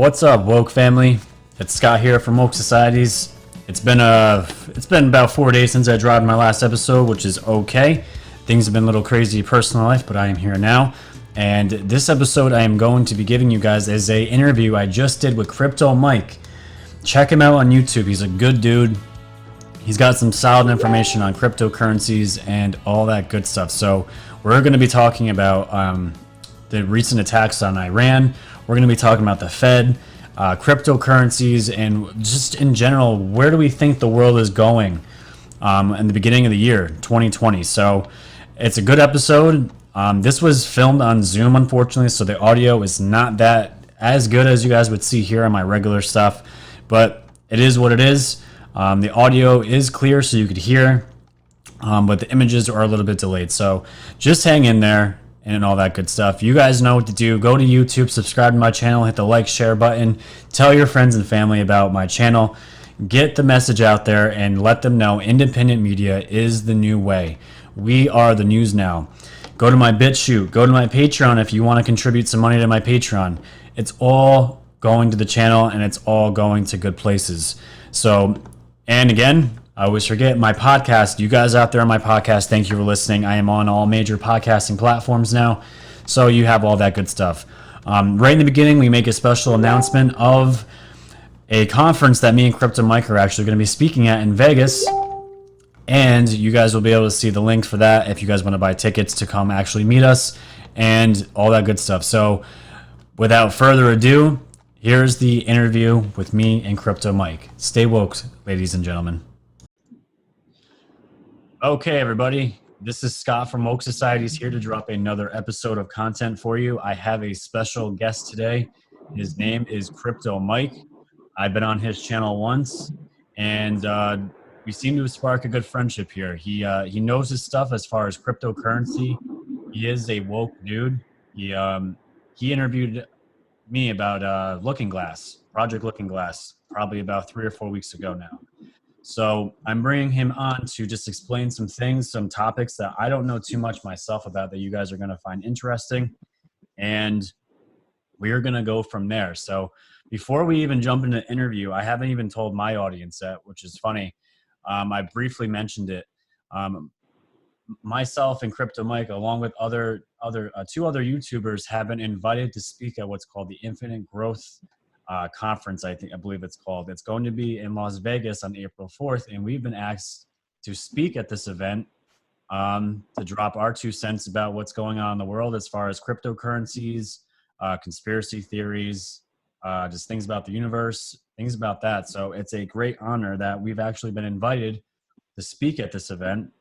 What's up, woke family? It's Scott here from Woke Societies. It's been about 4 days since I dropped my last episode, which is okay. Things have been a little crazy in personal life, but I am here now. And this episode I am going to be giving you guys is a interview I just did with CryptoMike. Check him out on YouTube. He's a good dude. He's got some solid information on cryptocurrencies and all that good stuff. So we're going to be talking about the recent attacks on Iran. We're going to be talking about the Fed, cryptocurrencies, and just in general, where do we think the world is going in the beginning of the year, 2020. So it's a good episode. This was filmed on Zoom, unfortunately, so the audio is not that as good as you guys would see here on my regular stuff, but it is what it is. The audio is clear so you could hear, but the images are a little bit delayed. So just hang in there and all that good stuff. You guys know what to do. Go to YouTube, subscribe to my channel, hit the like, share button, tell your friends and family about my channel. Get the message out there and let them know independent media is the new way. We are the news now. Go to my BitChute, go to my Patreon if you want to contribute some money to my Patreon. It's all going to the channel and it's all going to good places. So, and again, I always forget my podcast. You guys out there on my podcast, thank you for listening. I am on all major podcasting platforms now, so you have all that good stuff. Right in the beginning, we make a special announcement of a conference that me and CryptoMike are actually going to be speaking at in Vegas, and you guys will be able to see the link for that if you guys want to buy tickets to come actually meet us and all that good stuff. So without further ado, here's the interview with me and CryptoMike. Stay woke, ladies and gentlemen. Okay, everybody. This is Scott from Woke Societies here to drop another episode of content for you. I have a special guest today. His name is CryptoMike. I've been on his channel once, and we seem to spark a good friendship here. He knows his stuff as far as cryptocurrency. He is a woke dude. He interviewed me about Looking Glass, Project Looking Glass, probably about 3 or 4 weeks ago now. So I'm bringing him on to just explain some things, some topics that I don't know too much myself about that you guys are going to find interesting. And we're going to go from there. So before we even jump into the interview, I haven't even told my audience that, which is funny. I briefly mentioned it. Myself and CryptoMike, along with two other YouTubers, have been invited to speak at what's called the Infinite Growth Conference. I believe it's called. It's going to be in Las Vegas on April 4th, and we've been asked to speak at this event to drop our 2 cents about what's going on in the world as far as cryptocurrencies, conspiracy theories, just things about the universe, things about that. So it's a great honor that we've actually been invited to speak at this event,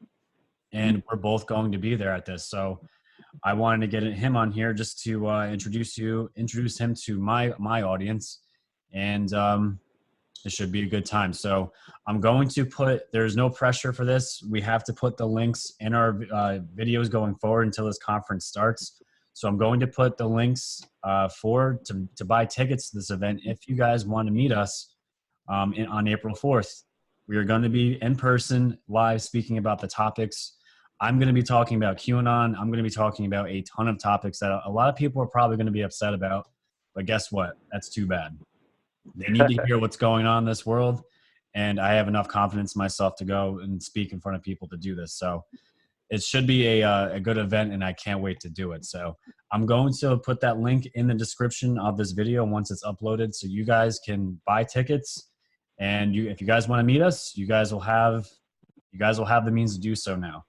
and we're both going to be there at this. So I wanted to get him on here just to introduce him to my audience, and it should be a good time. So I'm going to there's no pressure for this. We have to put the links in our videos going forward until this conference starts. So I'm going to put the links to buy tickets to this event if you guys want to meet us on April 4th. We are going to be in person, live, speaking about the topics. I'm going to be talking about QAnon. I'm going to be talking about a ton of topics that a lot of people are probably going to be upset about. But guess what? That's too bad. They need to hear what's going on in this world. And I have enough confidence in myself to go and speak in front of people to do this. So it should be a good event, and I can't wait to do it. So I'm going to put that link in the description of this video once it's uploaded, so you guys can buy tickets. And if you guys want to meet us, you guys will have the means to do so now.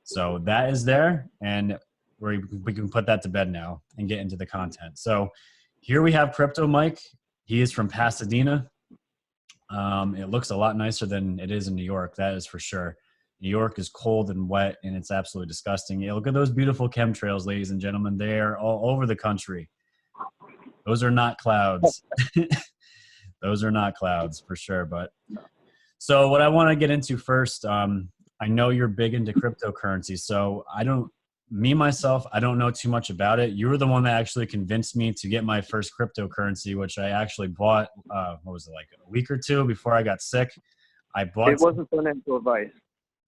So that is there, and we can put that to bed now and get into the content. So here we have CryptoMike. He is from Pasadena. It looks a lot nicer than it is in New York, that is for sure. New York is cold and wet, and it's absolutely disgusting. Yeah, look at those beautiful chemtrails, ladies and gentlemen. They are all over the country. Those are not clouds. Those are not clouds for sure. But so what I want to get into first, I know you're big into cryptocurrency, so I don't know too much about it. You were the one that actually convinced me to get my first cryptocurrency, which I actually bought, what was it, like a week or two before I got sick. It wasn't financial advice.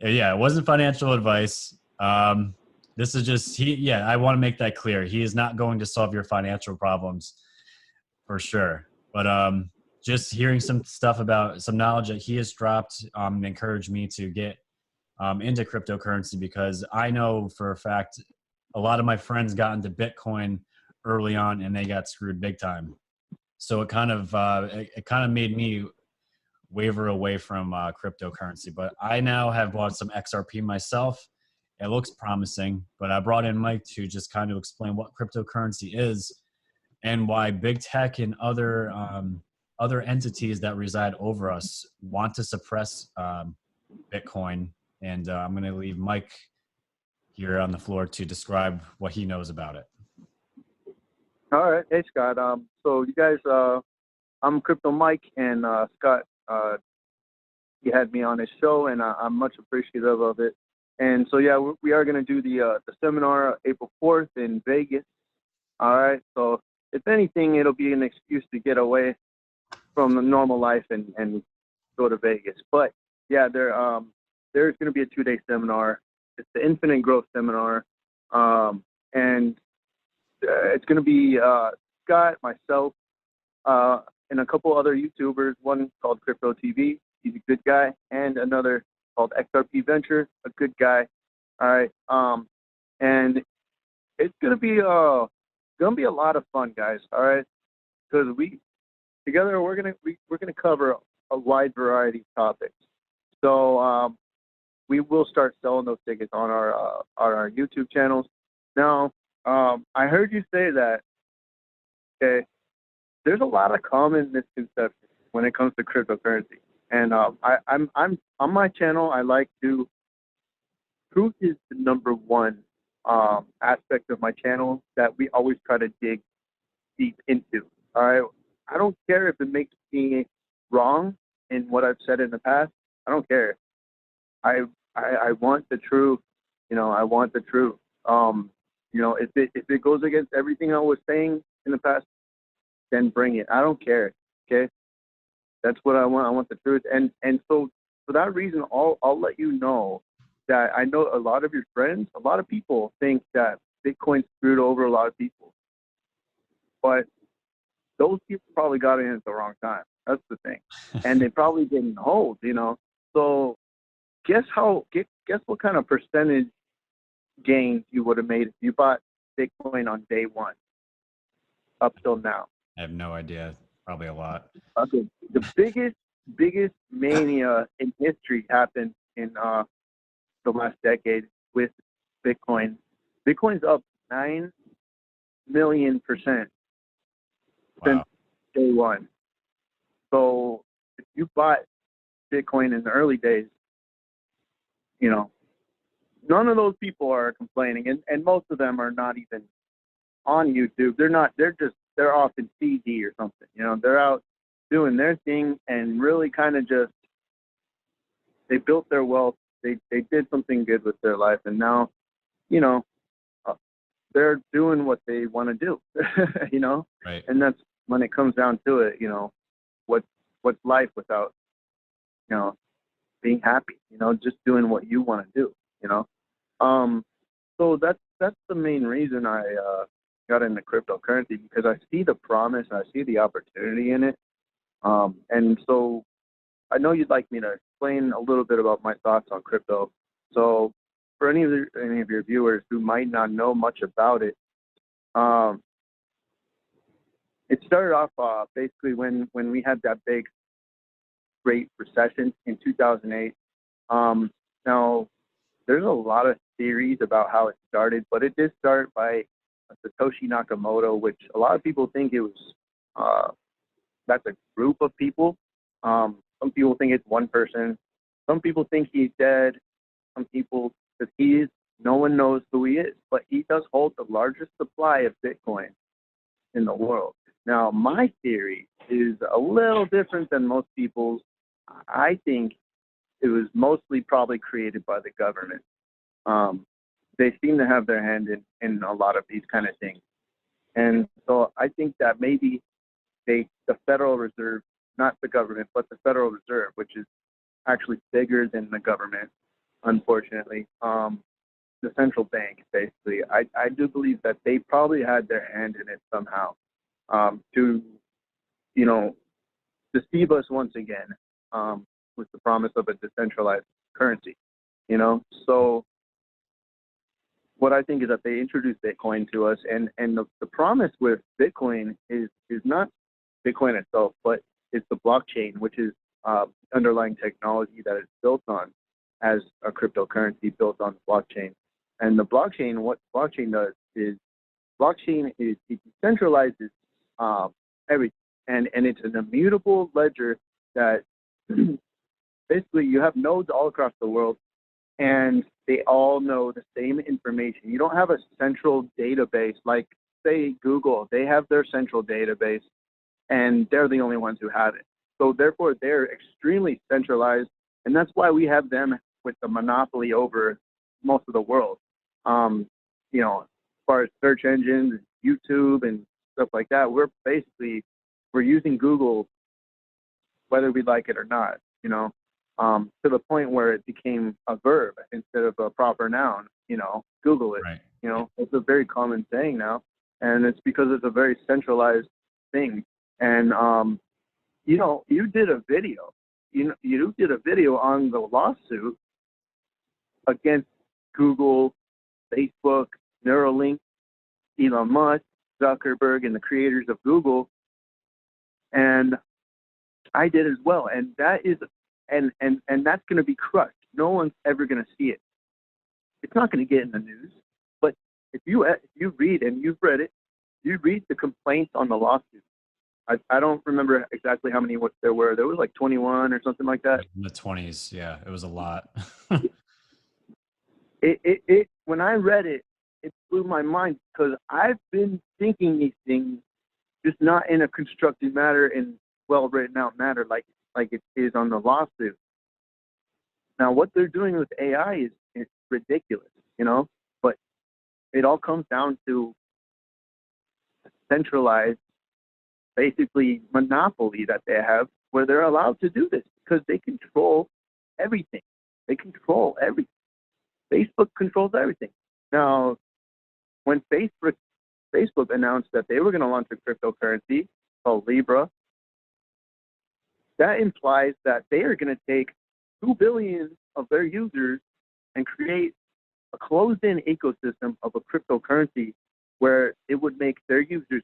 Yeah, it wasn't financial advice. This is just, I want to make that clear. He is not going to solve your financial problems. for sure. But just hearing some stuff about some knowledge that he has dropped encouraged me to get into cryptocurrency, because I know for a fact a lot of my friends got into Bitcoin early on and they got screwed big time. So it kind of made me waver away from cryptocurrency. But I now have bought some XRP myself. It looks promising, but I brought in Mike to just kind of explain what cryptocurrency is and why big tech and other entities that reside over us want to suppress Bitcoin. And I'm going to leave Mike here on the floor to describe what he knows about it. All right. Hey, Scott. So you guys, I'm CryptoMike, and Scott, he had me on his show, and I'm much appreciative of it. And so, yeah, we are going to do the seminar April 4th in Vegas. All right. So if anything, it'll be an excuse to get away from the normal life and go to Vegas. But yeah, there's going to be a 2-day seminar. It's the Infinite Growth Seminar. And it's going to be Scott, myself, and a couple other YouTubers, one called Crypto TV. He's a good guy. And another called XRP Venture, a good guy. All right. And it's going to be a lot of fun, guys. All right. Because we're going to cover a wide variety of topics. So we will start selling those tickets on our YouTube channels. Now, I heard you say that, okay, there's a lot of common misconceptions when it comes to cryptocurrency. And I'm on my channel, I like to, truth is the number one aspect of my channel that we always try to dig deep into. All right. I don't care if it makes me wrong in what I've said in the past. I don't care. I want the truth. I want the truth. If it goes against everything I was saying in the past, then bring it. I don't care. Okay. That's what I want. I want the truth. And so for that reason, I'll let you know that I know a lot of your friends, a lot of people think that Bitcoin screwed over a lot of people. But those people probably got in at the wrong time. That's the thing. And they probably didn't hold, So guess what kind of percentage gains you would have made if you bought Bitcoin on day one up till now? I have no idea. Probably a lot. Okay. The biggest mania in history happened in the last decade with Bitcoin. Bitcoin's up 9 million% since day one. So if you bought Bitcoin in the early days, none of those people are complaining, and most of them are not even on YouTube. They're off in CD or something. They're out doing their thing and really kind of just, they built their wealth. They did something good with their life, and now, they're doing what they want to do, Right. And that's when it comes down to it, what's life without, being happy, just doing what you want to do, So that's the main reason I got into cryptocurrency, because I see the promise, I see the opportunity in it. And so I know you'd like me to explain a little bit about my thoughts on crypto. So for any of your viewers who might not know much about it, it started off basically when we had that big Great Recession in 2008. Now, there's a lot of theories about how it started, but it did start by Satoshi Nakamoto, which a lot of people think it was, that's a group of people. Some people think it's one person. Some people think he's dead. Some people, because no one knows who he is, but he does hold the largest supply of Bitcoin in the world. Now, my theory is a little different than most people's. I think it was mostly probably created by the government. They seem to have their hand in a lot of these kind of things. And so I think that maybe the Federal Reserve, not the government, but the Federal Reserve, which is actually bigger than the government, unfortunately, the central bank, basically, I do believe that they probably had their hand in it somehow, to you know, deceive us once again with the promise of a decentralized currency, you know. So what I think is that they introduced Bitcoin to us, and the promise with Bitcoin is not Bitcoin itself, but it's the blockchain, which is underlying technology that it's built on as a cryptocurrency built on the blockchain. And the blockchain, what blockchain does is it decentralizes everything, and it's an immutable ledger that basically you have nodes all across the world, and they all know the same information. You don't have a central database like, say, Google. They have their central database, and they're the only ones who have it. So therefore, they're extremely centralized, and that's why we have them with the monopoly over most of the world. You know, as far as search engines, YouTube, and stuff like that, we're using Google whether we like it or not. You know, to the point where it became a verb instead of a proper noun. You know, Google it. Right. You know, it's a very common saying now, and it's because it's a very centralized thing. And you know, you did a video. You did a video on the lawsuit against Google, Facebook, Neuralink, Elon Musk, Zuckerberg, and the creators of Google. And I did as well. And that is, and that's going to be crushed. No one's ever going to see it. It's not going to get in the news. But if you read, and you've read it, you read the complaints on the lawsuit. I don't remember exactly how many there were. There was like 21 or something like that. In the 20s, yeah, it was a lot. When I read it, it blew my mind, because I've been thinking these things, just not in a constructed manner and well written out manner like it is on the lawsuit. Now, what they're doing with AI is ridiculous, you know, but it all comes down to centralized, basically, monopoly that they have, where they're allowed to do this because they control everything. They control everything. Facebook controls everything. Now, when Facebook announced that they were going to launch a cryptocurrency called Libra, that implies that they are going to take 2 billion of their users and create a closed-in ecosystem of a cryptocurrency where it would make their users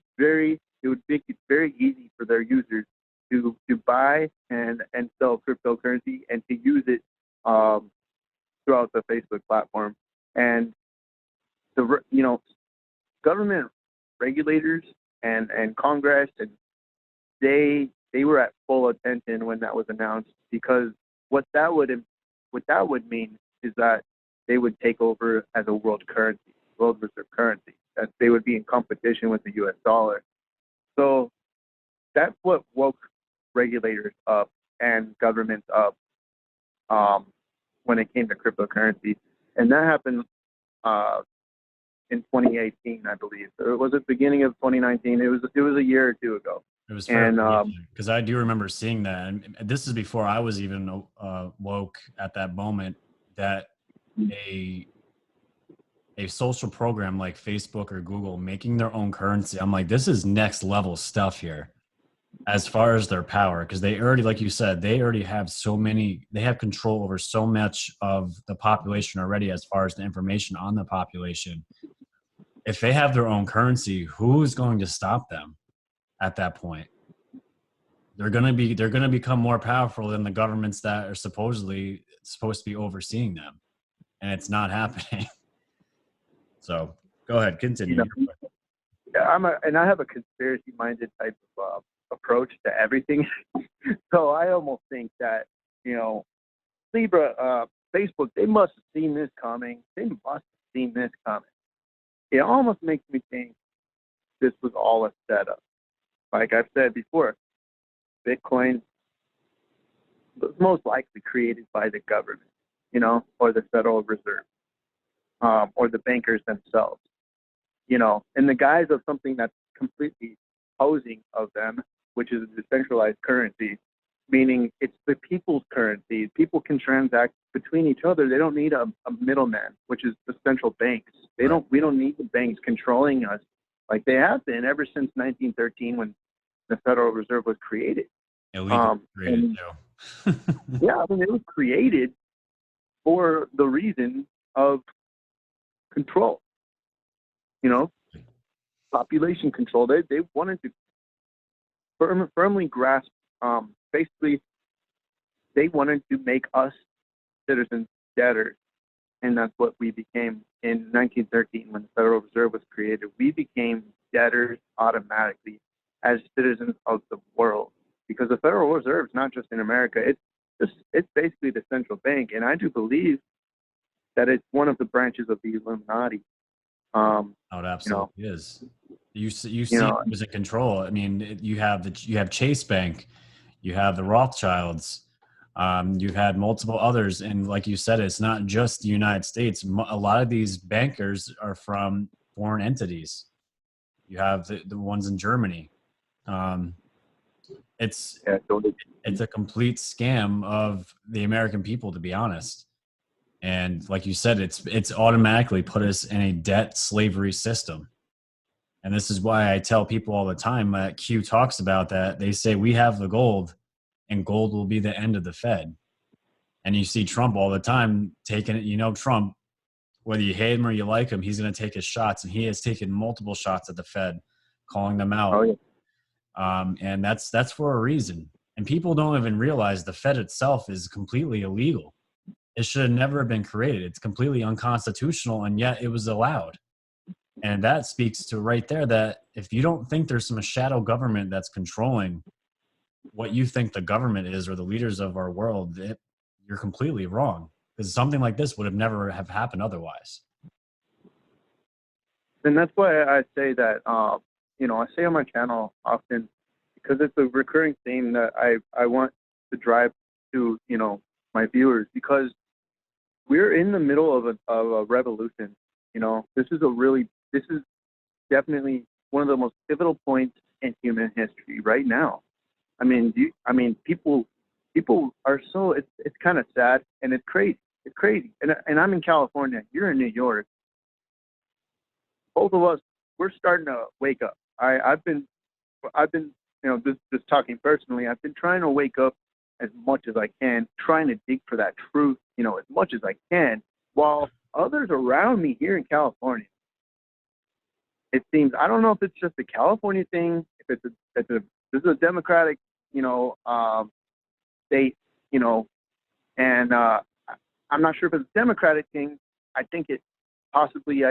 it would make it very easy for their users to buy and sell cryptocurrency and to use it throughout the Facebook platform. And government regulators and Congress, and they were at full attention when that was announced, because what that would mean is that they would take over as a world reserve currency, that they would be in competition with the US dollar. So that's what woke regulators up and governments up when it came to cryptocurrency. And that happened in 2018, I believe. Or was it beginning of 2019? It was a year or two ago. It was because I do remember seeing that, and this is before I was even woke at that moment, that a social program like Facebook or Google making their own currency, I'm like, this is next level stuff here as far as their power, because they already, like you said, they already have they have control over so much of the population already as far as the information on the population. If they have their own currency, who's going to stop them at that point? They're going to become more powerful than the governments that are supposedly supposed to be overseeing them, and it's not happening. So go ahead, continue. I have a conspiracy-minded type of approach to everything. So I almost think that, Libra, Facebook, they must have seen this coming. They must have seen this coming. It almost makes me think this was all a setup. Like I've said before, Bitcoin was most likely created by the government, or the Federal Reserve, or the bankers themselves, in the guise of something that's completely opposing of them, which is a decentralized currency, meaning it's the people's currency. People can transact between each other. They don't need a middleman, which is the central banks. We don't need the banks controlling us like they have been ever since 1913 when the Federal Reserve was created. Illegal created too. Yeah, I mean, it was created for the reason of control, population control. They wanted to firmly grasp, basically, they wanted to make us citizens debtors. And that's what we became in 1913 when the Federal Reserve was created. We became debtors automatically as citizens of the world, because the Federal Reserve is not just in America. It's basically the central bank, and I do believe that it's one of the branches of the Illuminati. Oh, it absolutely is. You see who's in control. I mean, you have Chase Bank, you have the Rothschilds, you've had multiple others, and like you said, it's not just the United States. A lot of these bankers are from foreign entities. You have the ones in Germany. It's a complete scam of the American people, to be honest. And like you said, it's automatically put us in a debt slavery system. And this is why I tell people all the time that Q talks about that. They say we have the gold, and gold will be the end of the Fed. And you see Trump all the time taking it. Trump, whether you hate him or you like him, he's going to take his shots, and he has taken multiple shots at the Fed, calling them out. Oh, yeah. And that's for a reason. And people don't even realize the Fed itself is completely illegal. It should have never been created. It's completely unconstitutional, and yet it was allowed. And that speaks to right there that if you don't think there's some shadow government that's controlling what you think the government is or the leaders of our world, you're completely wrong, because something like this would have never have happened otherwise. And that's why I say that, I say on my channel often, because it's a recurring theme that I want to drive to, my viewers, because we're in the middle of a revolution. This is definitely one of the most pivotal points in human history right now. I mean, people are so, it's kind of sad, and it's crazy. It's crazy. And I'm in California. You're in New York. Both of us, we're starting to wake up. I've been, just talking personally, I've been trying to wake up as much as I can, trying to dig for that truth, as much as I can, while others around me here in California, it seems, I don't know if it's just a California thing, if this is a Democratic, state, and I'm not sure if it's a Democratic thing. I think partially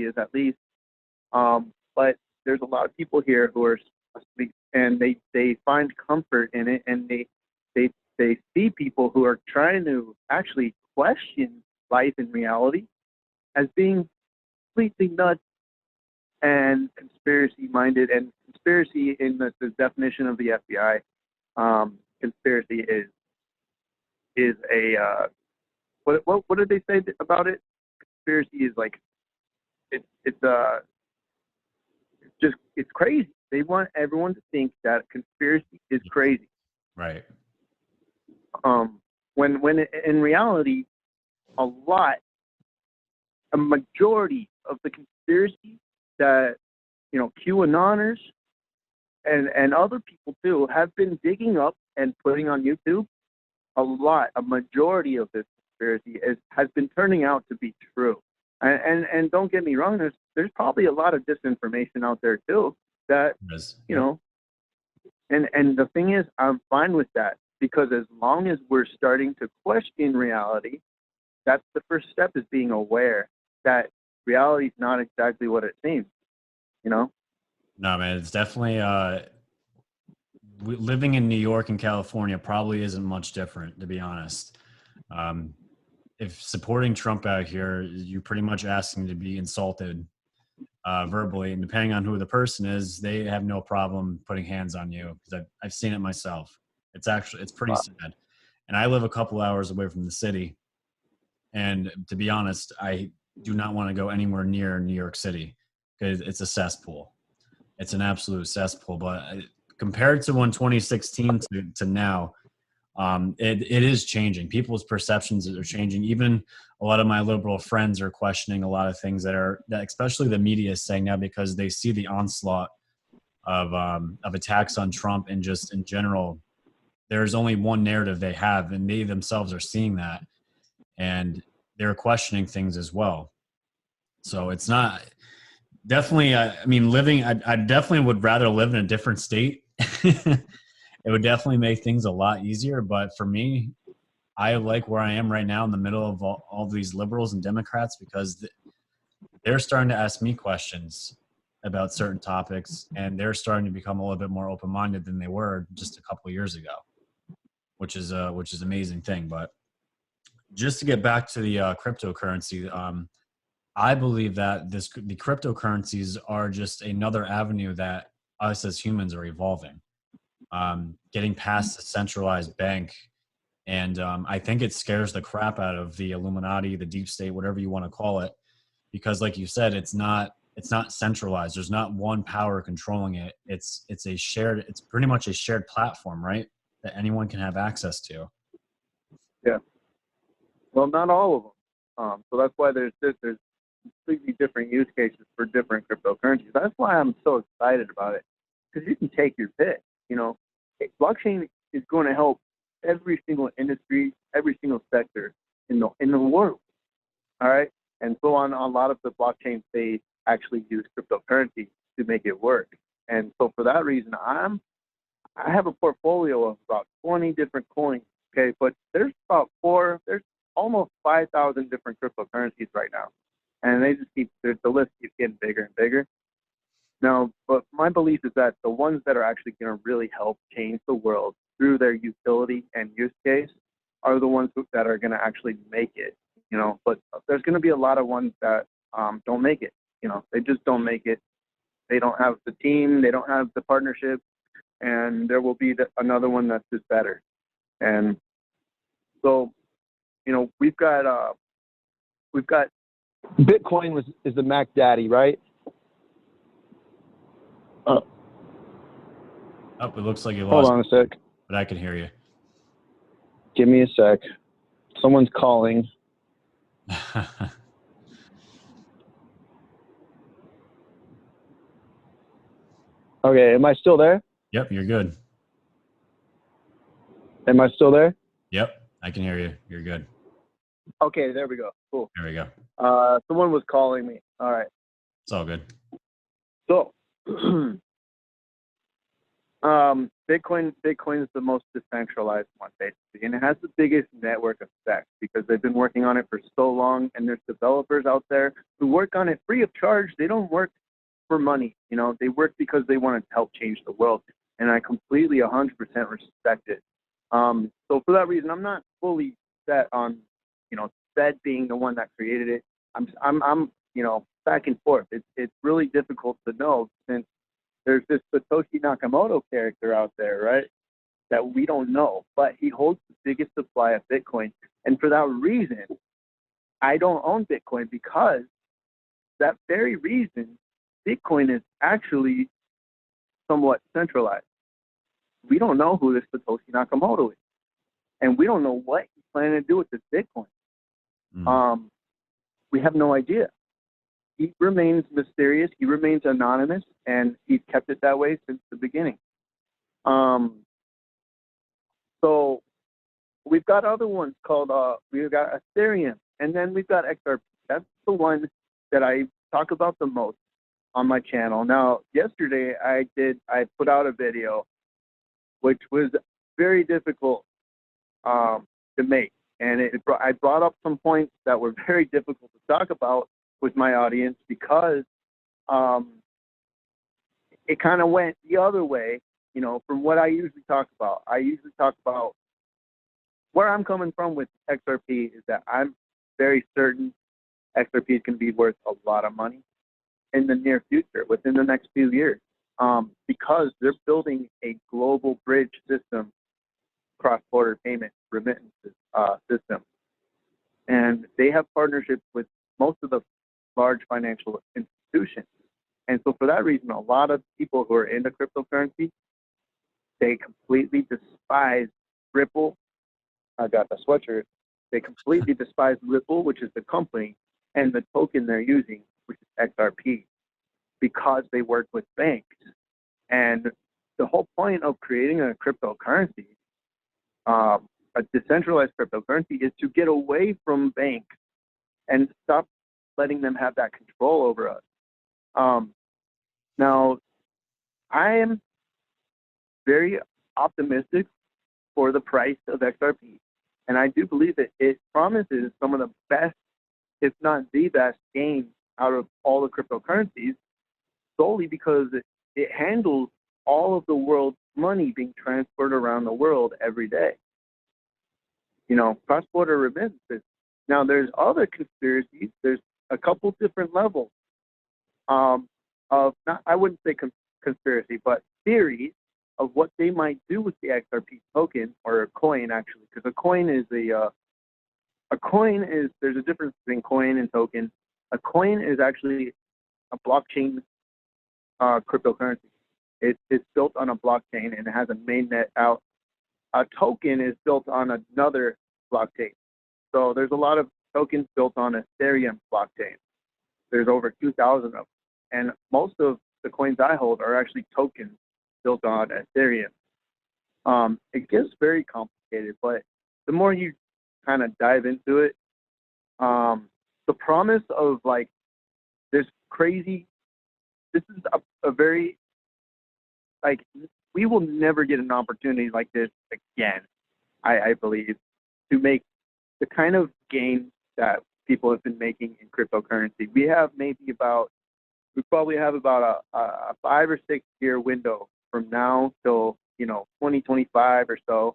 is, at least. But there's a lot of people here who are asleep, and they find comfort in it, and they see people who are trying to actually question life and reality as being completely nuts and conspiracy minded. And conspiracy, in the definition of the FBI, conspiracy is a what did they say about it? Conspiracy is like it's crazy. They want everyone to think that conspiracy is crazy. Right. When in reality, a majority of the conspiracy that QAnoners and other people too have been digging up and putting on YouTube, a majority of this conspiracy has been turning out to be true. And don't get me wrong, there's probably a lot of disinformation out there too that, and the thing is, I'm fine with that, because as long as we're starting to question reality, that's the first step, is being aware that reality is not exactly what it seems, No, man, it's definitely, living in New York and California probably isn't much different, to be honest. If supporting Trump out here, you're pretty much asking to be insulted verbally, and depending on who the person is, they have no problem putting hands on you, because I've seen it myself. It's pretty sad. And I live a couple hours away from the city, and to be honest, I do not want to go anywhere near New York City, because it's a cesspool. It's an absolute cesspool. But compared to when 2016 to now, it is changing. People's perceptions are changing. Even a lot of my liberal friends are questioning a lot of things that especially the media is saying now, because they see the onslaught of attacks on Trump and just in general, there's only one narrative they have, and they themselves are seeing that, and they're questioning things as well. So it's not definitely. I mean, I definitely would rather live in a different state. It would definitely make things a lot easier. But for me, I like where I am right now in the middle of all these liberals and Democrats, because they're starting to ask me questions about certain topics, and they're starting to become a little bit more open-minded than they were just a couple of years ago, which is an amazing thing. But just to get back to the cryptocurrency, I believe that the cryptocurrencies are just another avenue that us as humans are evolving, getting past the centralized bank. And I think it scares the crap out of the Illuminati, the deep state, whatever you want to call it, because like you said, it's not centralized. There's not one power controlling it. It's pretty much a shared platform, right? That anyone can have access to. Yeah. Well, not all of them. So that's why there's completely different use cases for different cryptocurrencies. That's why I'm so excited about it, because you can take your pick. Blockchain is going to help every single industry, every single sector in the world. All right. And so on a lot of the blockchains, they actually use cryptocurrency to make it work. And so for that reason, I have a portfolio of about 20 different coins. Okay, but there's almost 5,000 different cryptocurrencies right now, and they just the list keeps getting bigger and bigger. Now, but my belief is that the ones that are actually going to really help change the world through their utility and use case are the ones that are going to actually make it. But there's going to be a lot of ones that don't make it. They just don't make it. They don't have the team. They don't have the partnership, and there will be another one that's just better. And so, we've got Bitcoin is the Mac Daddy, right? Oh, it looks like you lost. Hold on a sec. But I can hear you. Give me a sec. Someone's calling. Okay, am I still there? Yep, you're good. Am I still there? Yep, I can hear you. You're good. Okay, there we go. Cool. There we go. Someone was calling me. All right. It's all good. So, Bitcoin is the most decentralized one, basically, and it has the biggest network effect because they've been working on it for so long, and there's developers out there who work on it free of charge. They don't work for money. They work because they want to help change the world, and I completely 100% respect it. So for that reason, I'm not fully set on, Fed being the one that created it. I'm back and forth. It's really difficult to know since there's this Satoshi Nakamoto character out there, right, that we don't know, but he holds the biggest supply of Bitcoin. And for that reason, I don't own Bitcoin, because that very reason, Bitcoin is actually somewhat centralized. We don't know who this Satoshi Nakamoto is, and we don't know what he's planning to do with this Bitcoin. We have no idea. He remains mysterious. He remains anonymous, and he's kept it that way since the beginning. So we've got other ones called, we've got Ethereum, and then we've got XRP. That's the one that I talk about the most on my channel. Now, yesterday I put out a video, which was very difficult to make. And I brought up some points that were very difficult to talk about with my audience because it kind of went the other way, from what I usually talk about. I usually talk about where I'm coming from with XRP is that I'm very certain XRP is going to be worth a lot of money in the near future, within the next few years, because they're building a global bridge system, cross-border payment remittances system. And they have partnerships with most of the large financial institutions. And so for that reason, a lot of people who are into cryptocurrency, they completely despise Ripple. I got the sweatshirt. They completely despise Ripple, which is the company, and the token they're using, which is XRP, because they work with banks. And the whole point of creating a cryptocurrency, a decentralized cryptocurrency, is to get away from banks and stop letting them have that control over us. Now, I am very optimistic for the price of XRP. And I do believe that it promises some of the best, if not the best, gains out of all the cryptocurrencies, solely because it handles all of the world's money being transferred around the world every day. You know, cross-border remittances. Now, there's other conspiracies. There's a couple different levels of, not, I wouldn't say conspiracy, but theories of what they might do with the XRP token, or a coin, actually, because a coin is there's a difference between coin and token. A coin is actually a blockchain cryptocurrency. It's built on a blockchain and it has a mainnet out. A token is built on another blockchain. So there's a lot of tokens built on Ethereum blockchain. There's over 2,000 of them. And most of the coins I hold are actually tokens built on Ethereum. It gets very complicated, but the more you kind of dive into it, the promise of like this is a very, like, we will never get an opportunity like this again, I believe, to make the kind of gains that people have been making in cryptocurrency. We probably have about a 5 or 6 year window from now till 2025 or so,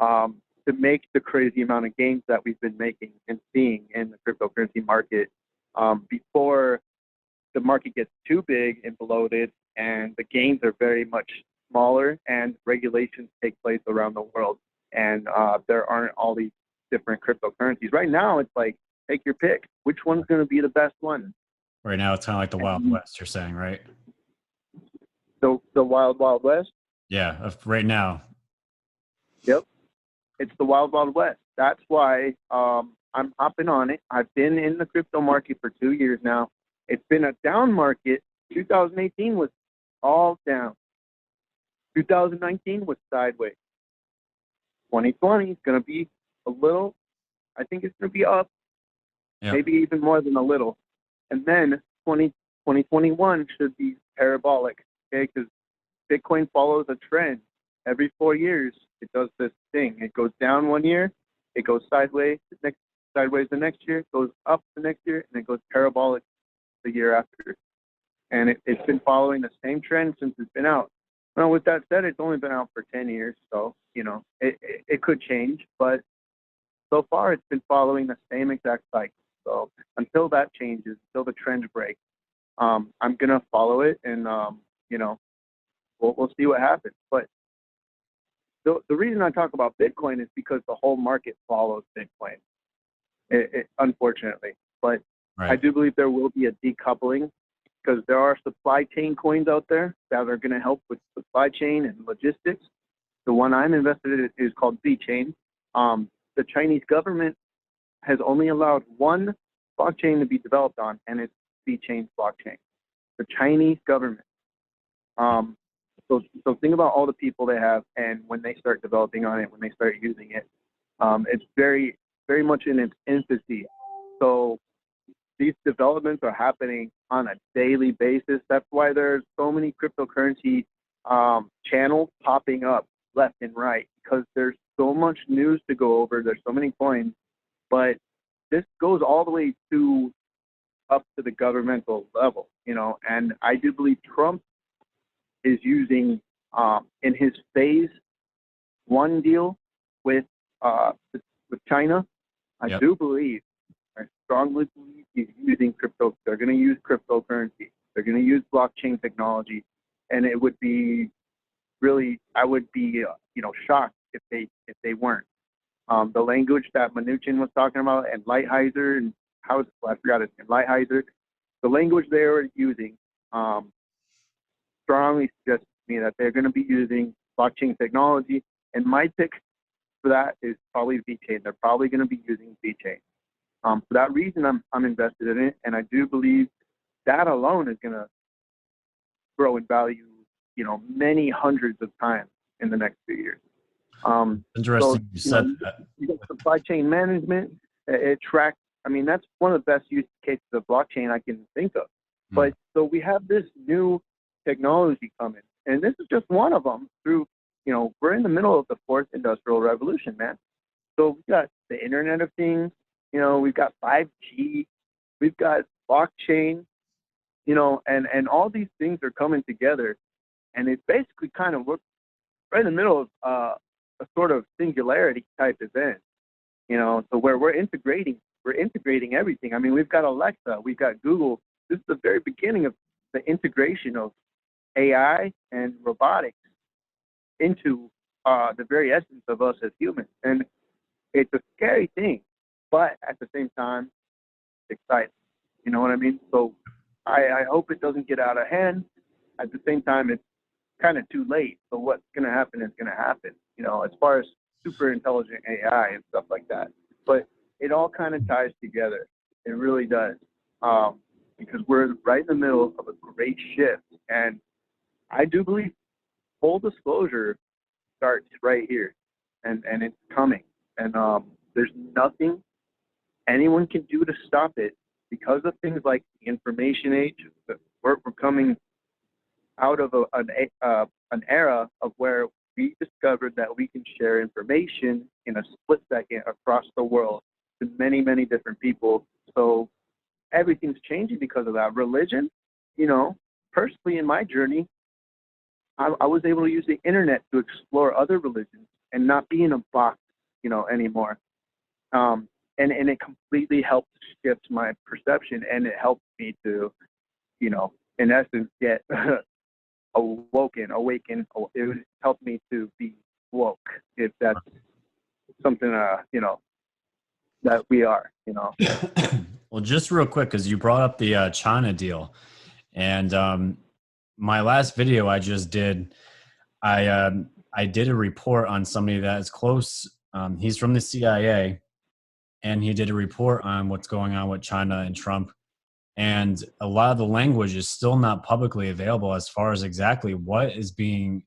to make the crazy amount of gains that we've been making and seeing in the cryptocurrency market, before the market gets too big and bloated and the gains are very much smaller and regulations take place around the world, and there aren't all these different cryptocurrencies. Right now, it's like, take your pick. Which one's going to be the best one? Right now, it's kind of like the Wild West, you're saying, right? The Wild Wild West? Yeah, right now. Yep. It's the Wild Wild West. That's why I'm hopping on it. I've been in the crypto market for 2 years now. It's been a down market. 2018 was all down. 2019 was sideways. 2020 is going to be a little, I think it's going to be up, maybe even more than a little. And then 2021 should be parabolic, okay? Because Bitcoin follows a trend. Every 4 years, it does this thing. It goes down 1 year, it goes sideways the next year, it goes up the next year, and it goes parabolic the year after. And it's been following the same trend since it's been out. Now, with that said, it's only been out for 10 years, so, it could change. But so far, it's been following the same exact cycle. So until that changes, until the trend breaks, I'm going to follow it, and, we'll see what happens. But the reason I talk about Bitcoin is because the whole market follows Bitcoin, unfortunately. But right. I do believe there will be a decoupling, because there are supply chain coins out there that are going to help with supply chain and logistics. The one I'm invested in is called VeChain. The Chinese government has only allowed one blockchain to be developed on, and it's VeChain's blockchain. The Chinese government. So think about all the people they have, and when they start developing on it, when they start using it, it's very, very much in its infancy. So these developments are happening on a daily basis. That's why there's so many cryptocurrency channels popping up left and right, because there's so much news to go over. There's so many coins, but this goes all the way up to the governmental level, and I do believe Trump is using, in his phase 1 deal with China, I strongly believe he's using crypto. They're going to use cryptocurrency. They're going to use blockchain technology, and it would be really, I would be, shocked if they weren't. The language that Mnuchin was talking about, and Lighthizer, and I forgot his name, Lighthizer, the language they were using, strongly suggests to me that they're going to be using blockchain technology, and my pick for that is probably VeChain. They're probably going to be using VeChain. For that reason, I'm invested in it, and I do believe that alone is going to grow in value, many hundreds of times in the next few years. Interesting. So, You said that. you got supply chain management. It tracks. I mean, that's one of the best use cases of blockchain I can think of. But so we have this new technology coming, and this is just one of them. We're in the middle of the fourth industrial revolution, man. So we've got the Internet of Things. We've got 5G. We've got blockchain. And all these things are coming together, and it basically kind of works right in the middle of a sort of singularity type event. So where we're integrating everything. I mean, we've got Alexa, we've got Google. This is the very beginning of the integration of AI and robotics into the very essence of us as humans. And it's a scary thing, but at the same time, it's exciting. You know what I mean? So I hope it doesn't get out of hand. At the same time, it's kind of too late. So what's going to happen is going to happen, as far as super intelligent AI and stuff like that. But it all kind of ties together. It really does. Because we're right in the middle of a great shift. And I do believe full disclosure starts right here. And it's coming. And there's nothing anyone can do to stop it because of things like the information age. We're coming out of an era of where we discovered that we can share information in a split second across the world to many, many different people. So everything's changing because of that. Religion, personally in my journey, I was able to use the internet to explore other religions and not be in a box, anymore. And it completely helped shift my perception, and it helped me to, in essence, get awaken. It helped me to be woke, if that's something, that we are, Well, just real quick, because you brought up the China deal, and my last video I just did, I did a report on somebody that is close. He's from the CIA, and he did a report on what's going on with China and Trump. And a lot of the language is still not publicly available as far as exactly what is being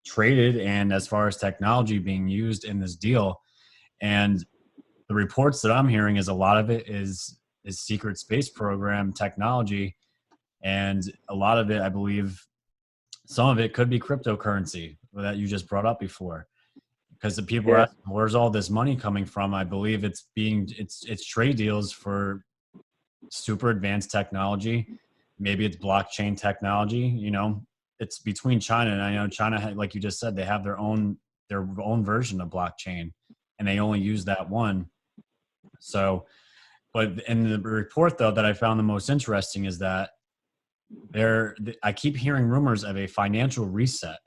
traded and as far as technology being used in this deal. And the reports that I'm hearing is a lot of it is secret space program technology. And a lot of it, I believe, some of it could be cryptocurrency that you just brought up before. Because the people are asking, where's all this money coming from? I believe it's trade deals for super advanced technology. Maybe it's blockchain technology. It's between China, and I know China, like you just said, they have their own version of blockchain, and they only use that one. So, but in the report though that I found the most interesting is that I keep hearing rumors of a financial reset,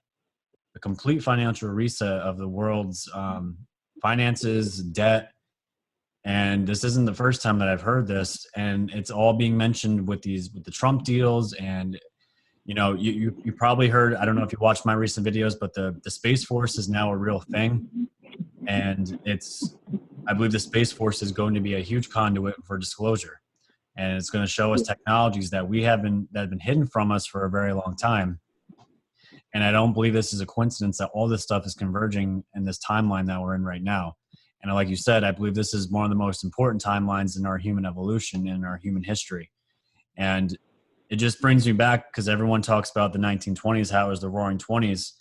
a complete financial reset of the world's finances, debt. And this isn't the first time that I've heard this, and it's all being mentioned with the Trump deals. And you probably heard, I don't know if you watched my recent videos, but the Space Force is now a real thing, and I believe the Space Force is going to be a huge conduit for disclosure, and it's going to show us technologies that have been hidden from us for a very long time. And I don't believe this is a coincidence that all this stuff is converging in this timeline that we're in right now. And like you said, I believe this is one of the most important timelines in our human evolution, in our human history. And it just brings me back, because everyone talks about the 1920s, how it was the roaring 20s.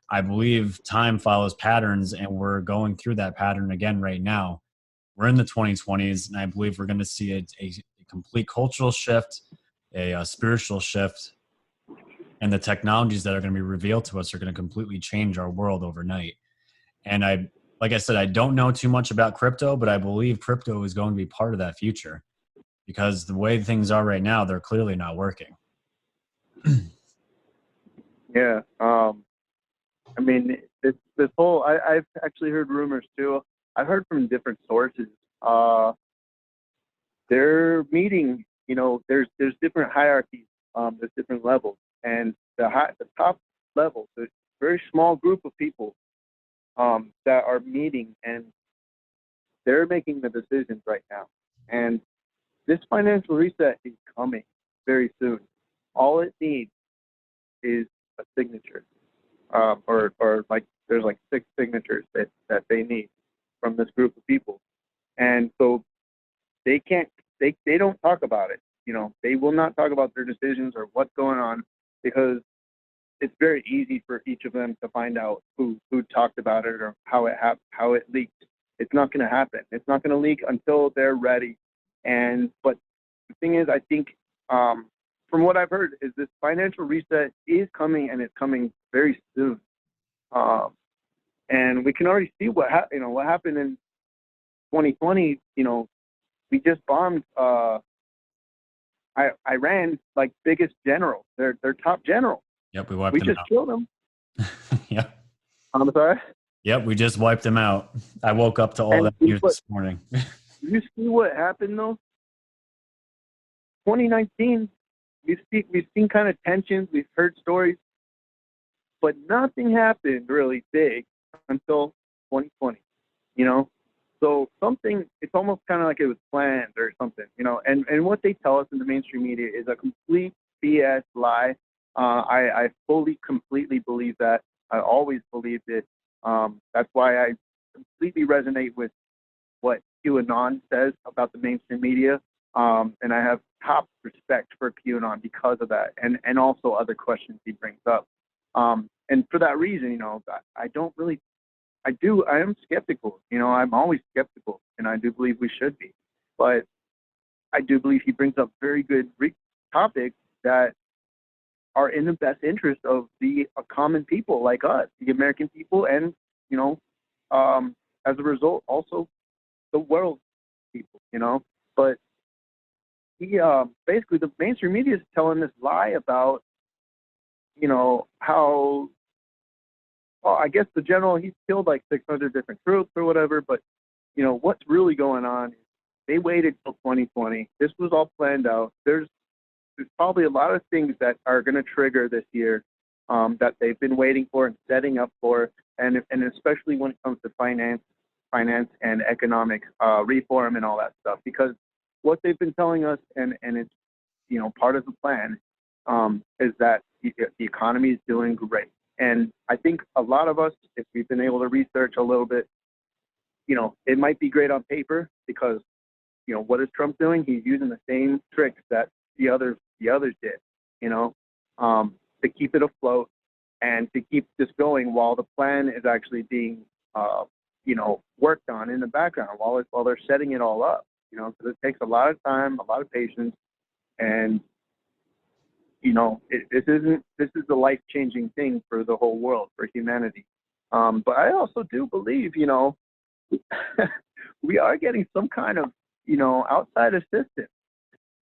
I believe time follows patterns, and we're going through that pattern again right now. We're in the 2020s, and I believe we're going to see a complete cultural shift, a spiritual shift, and the technologies that are going to be revealed to us are going to completely change our world overnight. And like I said, I don't know too much about crypto, but I believe crypto is going to be part of that future, because the way things are right now, they're clearly not working. Yeah. I mean, this whole, I've actually heard rumors too. I've heard from different sources. They're meeting, there's different hierarchies, there's different levels, and the top level, there's a very small group of people that are meeting, and they're making the decisions right now. And this financial reset is coming very soon. All it needs is a signature, or like there's like 6 signatures that they need from this group of people, and so they can't, they don't talk about it. You know, they will not talk about their decisions or what's going on, because it's very easy for each of them to find out who talked about it or how it leaked. It's not going to happen. It's not going to leak until they're ready. But the thing is, I think from what I've heard, is this financial reset is coming, and it's coming very soon. And we can already see what happened in 2020. You know, we just bombed Iran, like biggest general, their top general. Yep, we wiped We them just out. killed him. Yep. I'm sorry. Yep, we just wiped them out. I woke up to all And that news this morning. You see what happened though? 2019, we've seen kind of tensions. We've heard stories, but nothing happened really big until 2020. You know, so something. It's almost kind of like it was planned or something. You know, and what they tell us in the mainstream media is a complete BS lie. I fully, completely believe that. I always believed it. That's why I completely resonate with what QAnon says about the mainstream media. And I have top respect for QAnon because of that, and also other questions he brings up. And for that reason, you know, I am skeptical. You know, I'm always skeptical, and I do believe we should be. But I do believe he brings up very good topics that are in the best interest of the common people like us, the American people, and, you know, as a result, also the world people, you know. But he basically, the mainstream media is telling this lie about, you know, how, well, I guess the general, he's killed like 600 different troops or whatever, but, you know, what's really going on is they waited till 2020. This was all planned out. There's probably a lot of things that are going to trigger this year that they've been waiting for and setting up for, and especially when it comes to finance and economic reform and all that stuff. Because what they've been telling us, and it's, you know, part of the plan, is that the economy is doing great. And I think a lot of us, if we've been able to research a little bit, you know, it might be great on paper because, you know, what is Trump doing? He's using the same tricks that the others did, you know, to keep it afloat and to keep this going while the plan is actually being, you know, worked on in the background while they're setting it all up, you know, because it takes a lot of time, a lot of patience, and, you know, this is a life-changing thing for the whole world, for humanity. But I also do believe, you know, we are getting some kind of, you know, outside assistance.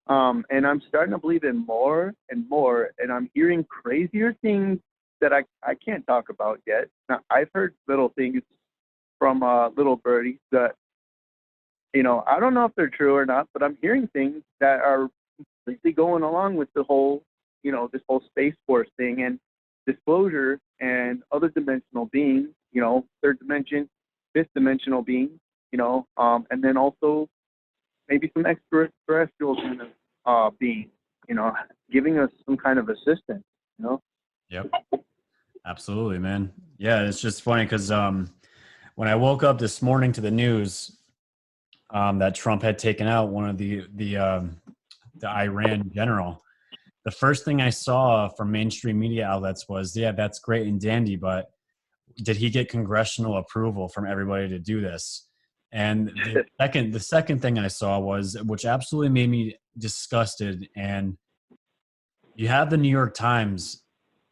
And I'm starting to believe it more and more, and I'm hearing crazier things that I can't talk about yet. Now, I've heard little things from little birdies that, you know, I don't know if they're true or not, but I'm hearing things that are completely going along with the whole, you know, this whole Space Force thing and disclosure and other dimensional beings, you know, third dimension, fifth dimensional beings, you know, and then also maybe some extraterrestrial kind of beings, you know, giving us some kind of assistance, you know? Yep. Absolutely, man. Yeah, it's just funny because when I woke up this morning to the news that Trump had taken out one of the Iran general, the first thing I saw from mainstream media outlets was, yeah, that's great and dandy, but did he get congressional approval from everybody to do this? And the second thing I saw was, which absolutely made me disgusted, and you have the New York Times,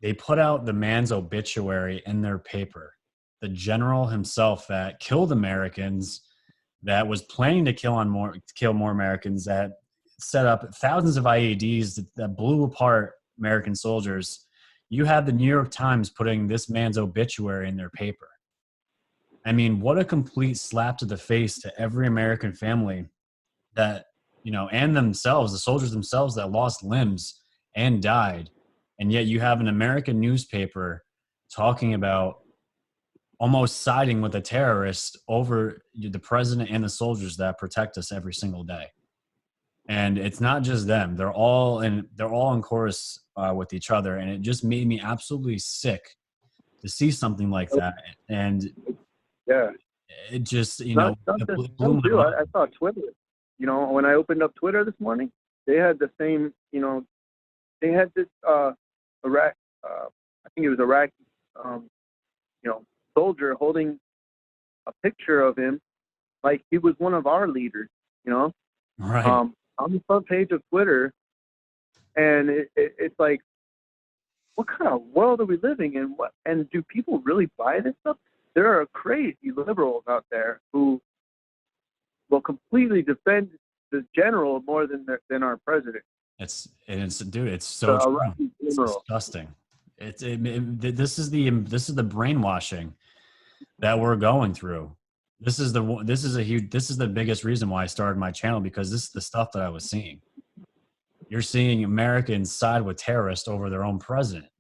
they put out the man's obituary in their paper. The general himself that killed Americans, that was planning to kill more Americans, that set up thousands of IEDs that blew apart American soldiers. You have the New York Times putting this man's obituary in their paper. I mean, what a complete slap to the face to every American family that, you know, and themselves, the soldiers themselves that lost limbs and died. And yet you have an American newspaper talking about almost siding with a terrorist over the president and the soldiers that protect us every single day. And it's not just them; they're all in chorus with each other, and it just made me absolutely sick to see something like that. And Yeah. it just, Not just it blew them my too. mind. I saw Twitter. When I opened up Twitter this morning, they had the same. They had this Iraq. I think it was Iraqi. Um, soldier holding a picture of him like he was one of our leaders. You know, Right. On the front page of Twitter, and it's like, what kind of world are we living in? And do people really buy this stuff? There are crazy liberals out there who will completely defend the general more than our president. Dude, it's The so true. Iraqi It's general. disgusting. This is the brainwashing that we're going through. This is the biggest reason why I started my channel, because this is the stuff that I was seeing. You're seeing Americans side with terrorists over their own president.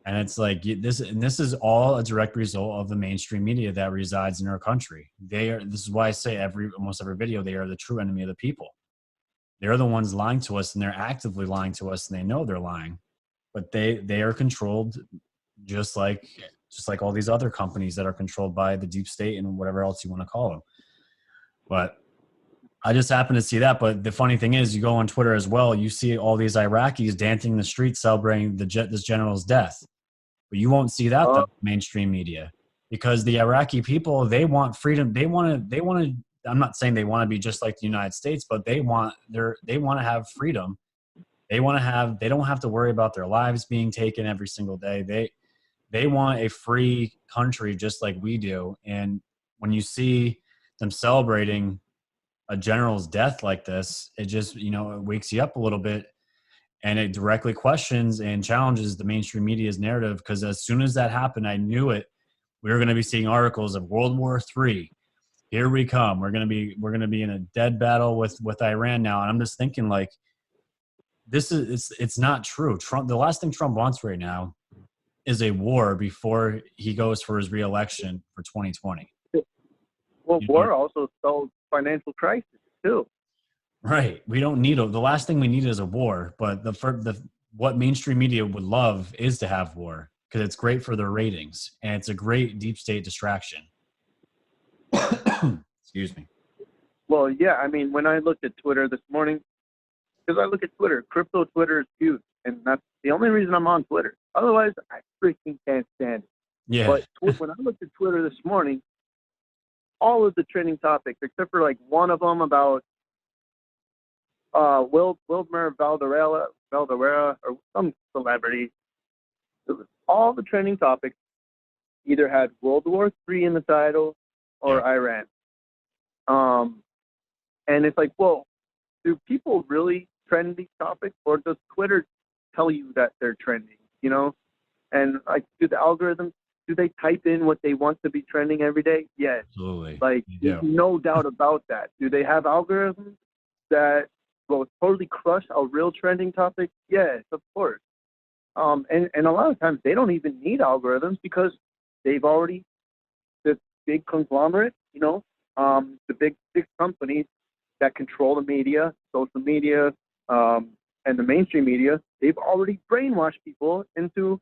And it's like this is all a direct result of the mainstream media that resides in our country. This is why I say almost every video, they are the true enemy of the people. They're the ones lying to us, and they're actively lying to us, and they know they're lying. But they are controlled just like all these other companies that are controlled by the deep state and whatever else you want to call them. But I just happened to see that. But the funny thing is, you go on Twitter as well, you see all these Iraqis dancing in the streets celebrating this general's death. But you won't see that though, mainstream media, because the Iraqi people, they want freedom. They want to. I'm not saying they want to be just like the United States, but they want to have freedom. They don't have to worry about their lives being taken every single day. They want a free country just like we do. And when you see them celebrating a general's death like this, it just, it wakes you up a little bit, and it directly questions and challenges the mainstream media's narrative. Because as soon as that happened, I knew it. We were going to be seeing articles of World War III. Here we come. We're going to be in a dead battle with Iran now. And I'm just thinking, like, it's not true. The last thing Trump wants right now is a war before he goes for his reelection for 2020. Well, war also spells financial crisis too. Right. We don't need the last thing we need is a war, but what mainstream media would love is to have war, because it's great for their ratings, and it's a great deep state distraction. Excuse me. Well, yeah. I mean, when I looked at Twitter this morning, because I look at Twitter, crypto Twitter is huge, and that's the only reason I'm on Twitter. Otherwise, I freaking can't stand it. Yeah. But when I looked at Twitter this morning, all of the trending topics, except for like one of them about Wilmer Valderrama or some celebrity, all the trending topics either had World War III in the title or Iran. And it's like, well, do people really trend these topics, or does Twitter tell you that they're trending? And like, do the algorithms, do they type in what they want to be trending every day? Yes. Absolutely. Like, there's no doubt about that. Do they have algorithms that will totally crush a real trending topic? Yes, of course. And a lot of times they don't even need algorithms, because they've already, the big conglomerate, the big six companies that control the media, social media, and the mainstream media, they've already brainwashed people into,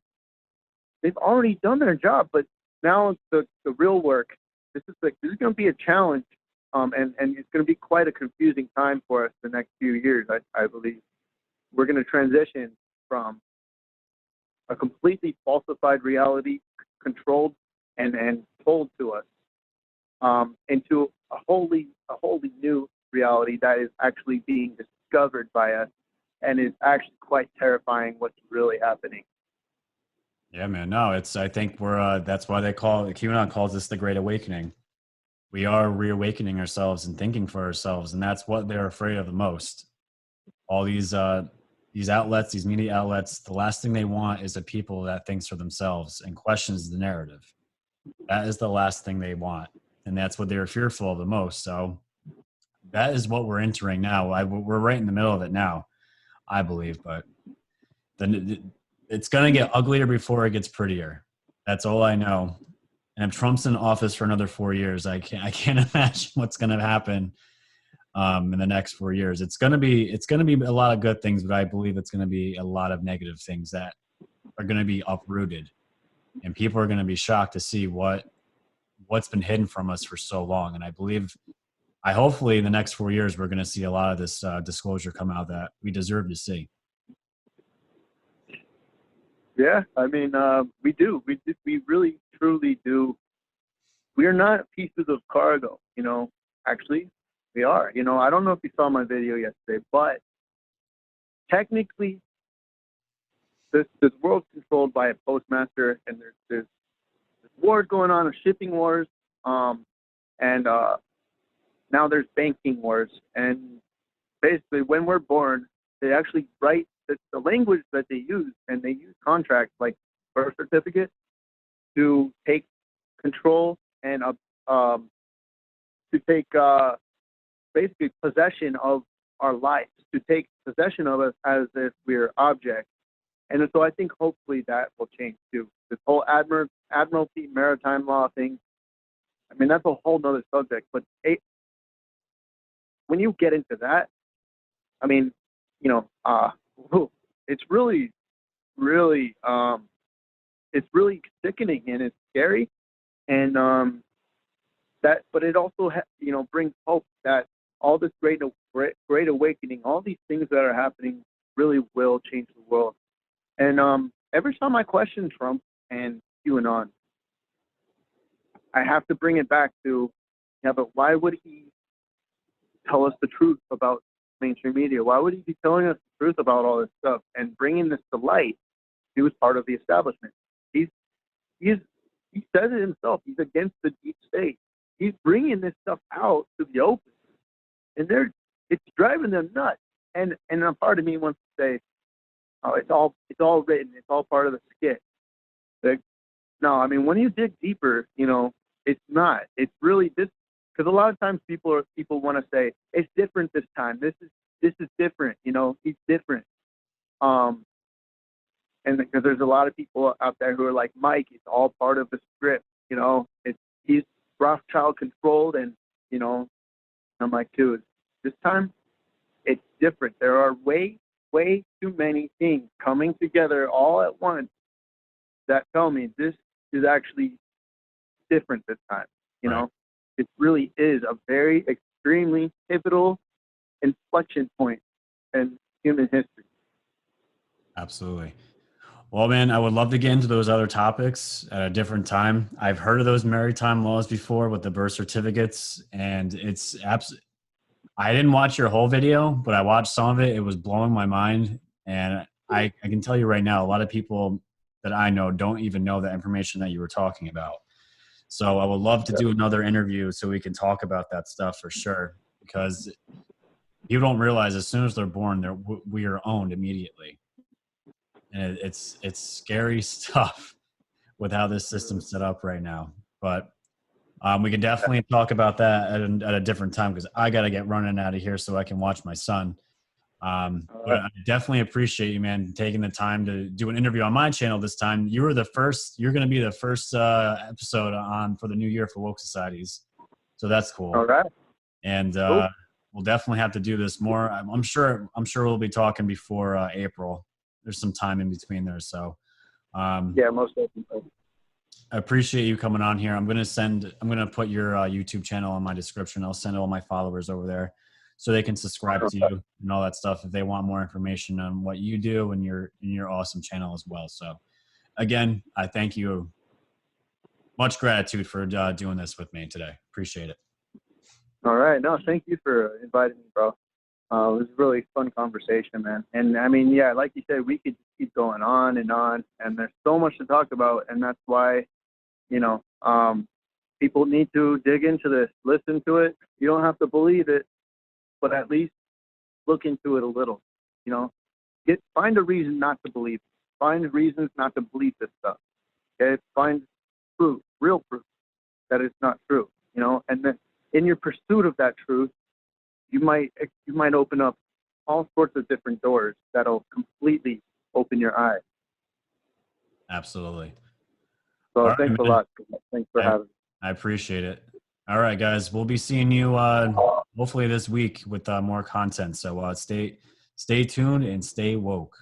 they've already done their job. But now the real work, this is going to be a challenge, and it's going to be quite a confusing time for us the next few years, I believe. We're going to transition from a completely falsified reality, controlled and told to us, into a wholly new reality that is actually being discovered by us, and is actually quite terrifying what's really happening. Yeah, man. No, I think we're, that's why QAnon calls this the Great Awakening. We are reawakening ourselves and thinking for ourselves, and that's what they're afraid of the most. All these outlets, these media outlets, the last thing they want is a people that thinks for themselves and questions the narrative. That is the last thing they want, and that's what they're fearful of the most. So that is what we're entering now. We're right in the middle of it now, I believe, but then it's going to get uglier before it gets prettier. That's all I know. And if Trump's in office for another 4 years, I can't imagine what's going to happen in the next 4 years. It's going to be a lot of good things, but I believe it's going to be a lot of negative things that are going to be uprooted, and people are going to be shocked to see what's been hidden from us for so long. And I hopefully in the next 4 years, we're going to see a lot of this disclosure come out that we deserve to see. Yeah, I mean, we do. We really, truly do. We are not pieces of cargo, you know. Actually, we are. You know, I don't know if you saw my video yesterday, but technically, this world's controlled by a postmaster, and there's wars going on, shipping wars, and now there's banking wars. And basically, when we're born, they actually write the language that they use, and they use contracts like birth certificate to take control and to take basically possession of our lives, to take possession of us as if we're objects. And so I think hopefully that will change too. This whole admiralty maritime law thing, I mean, that's a whole nother subject. But when you get into that, I mean, you know, it's really, really, it's really sickening and it's scary. And but it also, you know, brings hope that all this great awakening, all these things that are happening really will change the world. And every time I question Trump and QAnon, I have to bring it back to, yeah, but why would he tell us the truth about mainstream media? Why would he be telling us the truth about all this stuff and bringing this to light? He was part of the establishment. He says it himself. He's against the deep state. He's bringing this stuff out to the open, and it's driving them nuts. And a part of me wants to say, oh, it's all written. It's all part of the skit. Like, no, I mean, when you dig deeper, you know, it's not. It's really this, because a lot of times people want to say it's different this time. This is different. You know, he's different. And because there's a lot of people out there who are like, Mike, it's all part of the script. You know, he's Rothschild controlled, and you know, I'm like, dude, this time it's different. There are way too many things coming together all at once that tell me this is actually different this time. You know, it really is a very extremely pivotal inflection point in human history. Absolutely. Well, man, I would love to get into those other topics at a different time. I've heard of those maritime laws before with the birth certificates, and it's I didn't watch your whole video, but I watched some of it. It was blowing my mind. And I can tell you right now, a lot of people that I know don't even know the information that you were talking about. So I would love to do another interview so we can talk about that stuff for sure, because you don't realize as soon as they're born, we are owned immediately. And it's scary stuff with how this system's set up right now. But we can definitely talk about that at a different time, because I got to get running out of here so I can watch my son. But I definitely appreciate you, man, taking the time to do an interview on my channel this time. You're going to be the first episode on for the new year for Woke Societies. So that's cool. All right. And we'll definitely have to do this more. I'm sure we'll be talking before April. There's some time in between there. So yeah, most definitely. I appreciate you coming on here. I'm going to put your YouTube channel in my description. I'll send all my followers over there so they can subscribe to you and all that stuff if they want more information on what you do and your awesome channel as well. So again, I thank you. Much gratitude for doing this with me today. Appreciate it. All right. No, thank you for inviting me, bro. It was a really fun conversation, man. And I mean, yeah, like you said, we could keep going on, and there's so much to talk about. And that's why, you know, people need to dig into this, listen to it. You don't have to believe it, but at least look into it a little, you know, find a reason not to believe it. Find reasons not to believe this stuff. Okay. Find proof, real proof that it's not true, you know, and then in your pursuit of that truth, you might open up all sorts of different doors that'll completely open your eyes. Absolutely. So thanks a lot. Thanks for having me. I appreciate it. All right, guys. We'll be seeing you hopefully this week with more content. So stay tuned and stay woke.